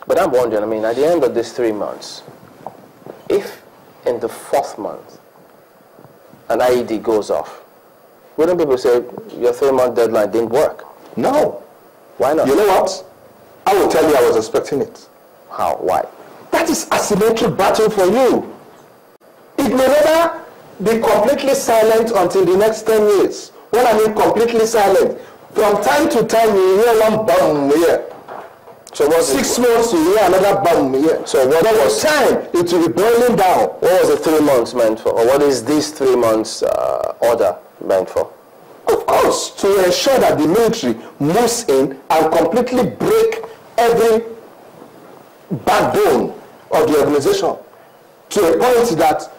But I'm wondering, I mean, at the end of these 3 months, if in the 4th month an IED goes off, wouldn't people say your 3-month deadline didn't work? No. Why not? You know what? I will tell you I was expecting it. How? Why? That is asymmetric battle for you. It may never be completely silent until the next 10 years. When I mean completely silent, from time to time you hear one bomb here. So what 6 months you hear another bomb here. So what was time? It will be boiling down. What was the 3 months meant for? Or what is this 3 months order meant for? Of course, to ensure that the military moves in and completely break every backbone of the organization to a point that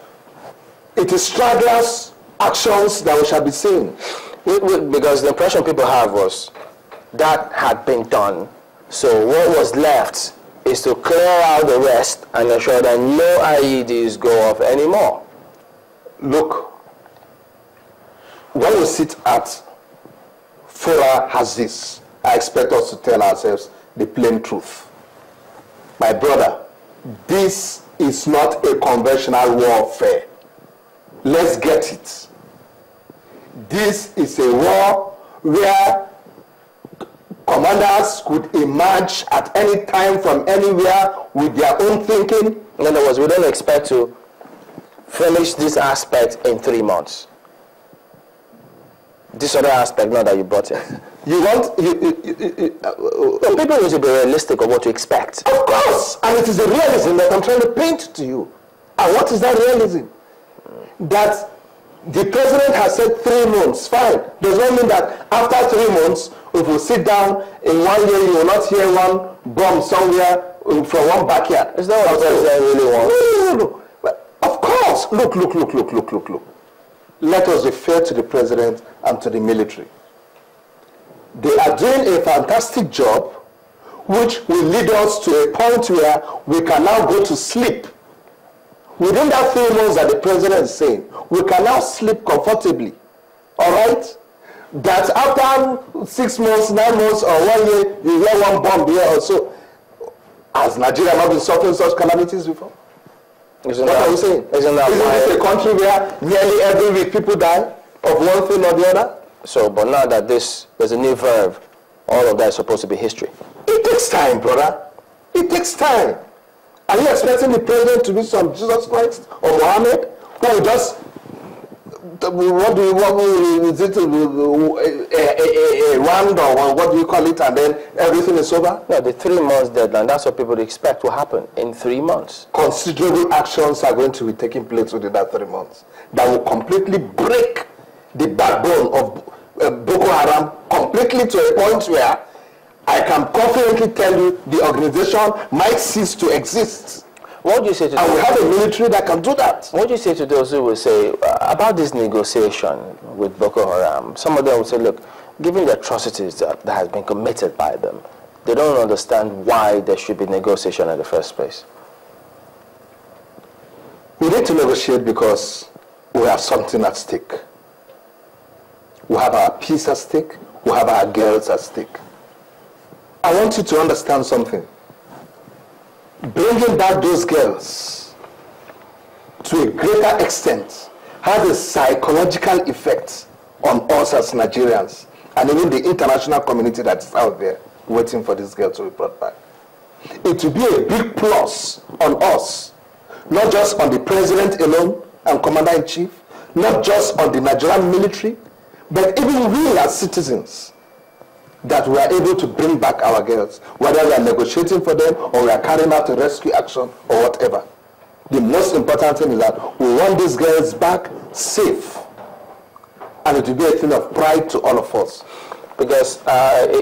it is stragglers actions that we shall be seeing. Because the impression people have was that had been done. So what was left is to clear out the rest and ensure that no IEDs go off anymore. Look, when we sit at fora as this, I expect us to tell ourselves the plain truth. My brother, this is not a conventional warfare. Let's get it. This is a war where commanders could emerge at any time from anywhere with their own thinking. In other words, we don't expect to finish this aspect in 3 months. This other aspect, not that you brought in. You want... Well, people need to be realistic of what to expect. Of course! And it is a realism that I'm trying to paint to you. And what is that realism? That the president has said 3 months, fine. Does not mean that after 3 months, if we sit down in 1 year, you will not hear one bomb somewhere from one backyard. Is that what the president really wants? No. But of course, look. Let us be fair to the president and to the military. They are doing a fantastic job, which will lead us to a point where we can now go to sleep. Within that 3 months that the president is saying, we can now sleep comfortably. All right? That after 6 months, 9 months, or 1 year, you hear one bomb here or so. Has Nigeria not been suffering such calamities before? What are you saying? Isn't this a country where nearly every week people die of one thing or the other? So, but now that there's a new verb, all of that is supposed to be history. It takes time, brother. It takes time. Are you expecting the president to be some Jesus Christ or Muhammad? Who will just, what do you want, is it a round or what do you call it, and then everything is over? No, the 3 months deadline, that's what people expect will happen in 3 months. Considerable actions are going to be taking place within that 3 months that will completely break the backbone of Boko Haram completely to a point where I can confidently tell you the organization might cease to exist. What do you say to and we have a military that can do that. What do you say to those who will say about this negotiation with Boko Haram? Some of them will say, look, given the atrocities that has been committed by them, they don't understand why there should be negotiation in the first place. We need to negotiate because we have something at stake. We have our peace at stake. We have our girls at stake. I want you to understand something. Bringing back those girls to a greater extent has a psychological effect on us as Nigerians and even the international community that is out there waiting for this girl to be brought back. It will be a big plus on us, not just on the president alone and commander-in-chief, not just on the Nigerian military, but even we as citizens, that we are able to bring back our girls, whether we are negotiating for them or we are carrying out a rescue action or whatever. The most important thing is that we want these girls back safe, and it will be a thing of pride to all of us. Because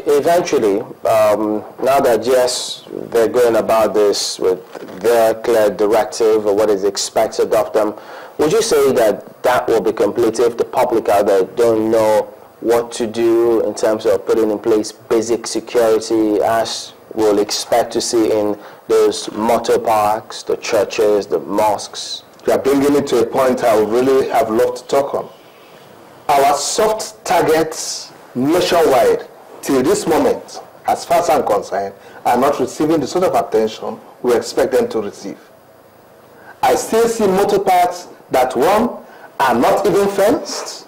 eventually, now that yes, they're going about this with their clear directive or what is expected of them, would you say that that will be complete if the public out there don't know what to do in terms of putting in place basic security as we'll expect to see in those motor parks, the churches, the mosques? You are bringing it to a point I would really have loved to talk on. Our soft targets nationwide till this moment, as far as I'm concerned, are not receiving the sort of attention we expect them to receive. I still see motor parks that, one, are not even fenced.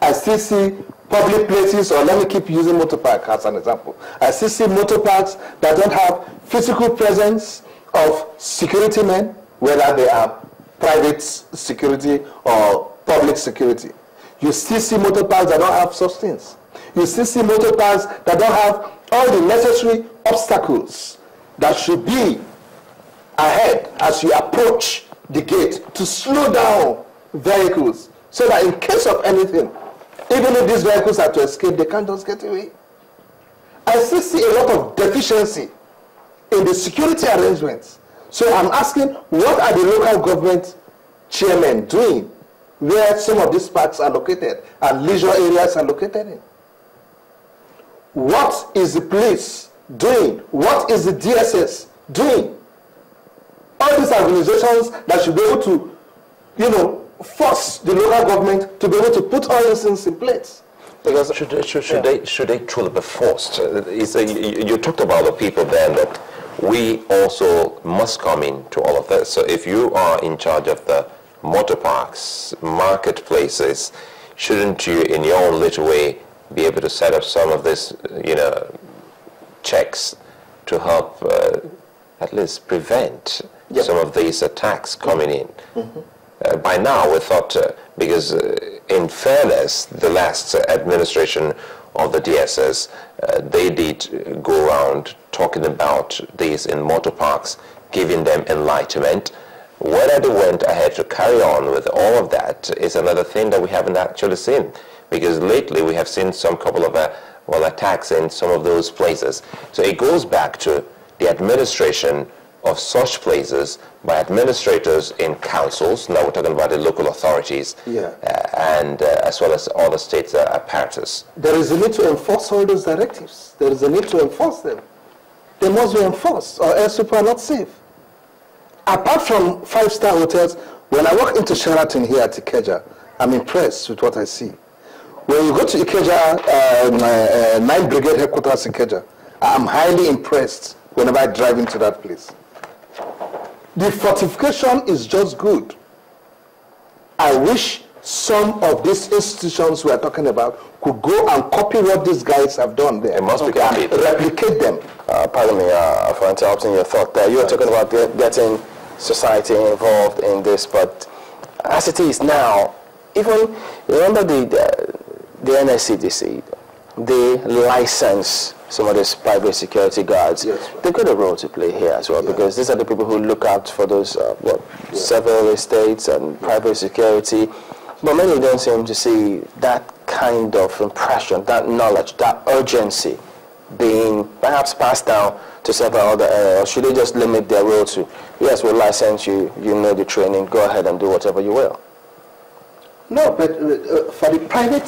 I still see public places, or let me keep using motor park as an example. I still see motor parks that don't have physical presence of security men, whether they are private security or public security. You still see motor parks that don't have such things. You still see motor parks that don't have all the necessary obstacles that should be ahead as you approach the gate to slow down vehicles, so that in case of anything, even if these vehicles are to escape, they can't just get away. I still see a lot of deficiency in the security arrangements. So I'm asking, what are the local government chairmen doing where some of these parks are located and leisure areas are located in? What is the police doing? What is the DSS doing? All these organizations that should be able to, force the local government to be able to put all these things in place. Because should they truly be forced? You talked about the people then, that we also must come into all of this. So if you are in charge of the motor parks, marketplaces, shouldn't you, in your own little way, be able to set up some of this, checks to help at least prevent some of these attacks coming in? Mm-hmm. By now, we thought, because in fairness, the last administration of the DSS, they did go around talking about these in motor parks, giving them enlightenment. Whether they went ahead to carry on with all of that is another thing that we haven't actually seen. Because lately we have seen some couple of attacks in some of those places. So it goes back to the administration of such places by administrators in councils. Now we're talking about the local authorities, and as well as all the state apparatus. There is a need to enforce all those directives. There is a need to enforce them. They must be enforced, or else people are not safe. Apart from five-star hotels, when I walk into Sheraton here at Ikeja, I'm impressed with what I see. When you go to Ikeja, 9th Brigade headquarters Ikeja, I'm highly impressed whenever I drive into that place. The fortification is just good. I wish some of these institutions we are talking about could go and copy what these guys have done there. It must be copied. Replicate them. Pardon me for interrupting your thought there. You were talking about getting society involved in this, but as it is now, even remember the NSCDC, they license some of these private security guards. Yes, right. They've got a role to play here as well, because these are the people who look out for those several estates and private security. But many don't seem to see that kind of impression, that knowledge, that urgency being perhaps passed down to several other areas. Or should they just limit their role to, yes, we'll license you, you know the training, go ahead and do whatever you will? No, but for the private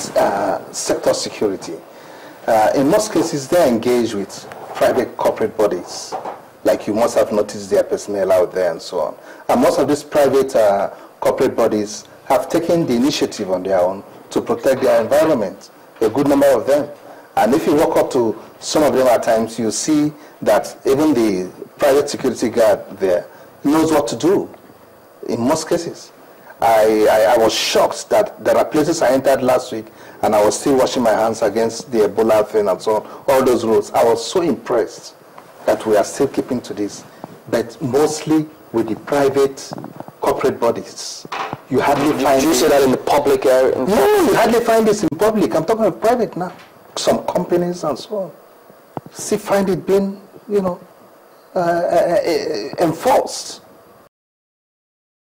sector security, in most cases, they're engaged with private corporate bodies. Like you must have noticed their personnel out there and so on. And most of these private corporate bodies have taken the initiative on their own to protect their environment, a good number of them. And if you walk up to some of them at times, you see that even the private security guard there knows what to do in most cases. I was shocked that there are places I entered last week and I was still washing my hands against the Ebola thing and so on, all those rules. I was so impressed that we are still keeping to this, but mostly with the private corporate bodies. You hardly find... Do you say that in the public area? No, you hardly find this in public. I'm talking about private now. Some companies and so on. Still find it being, enforced.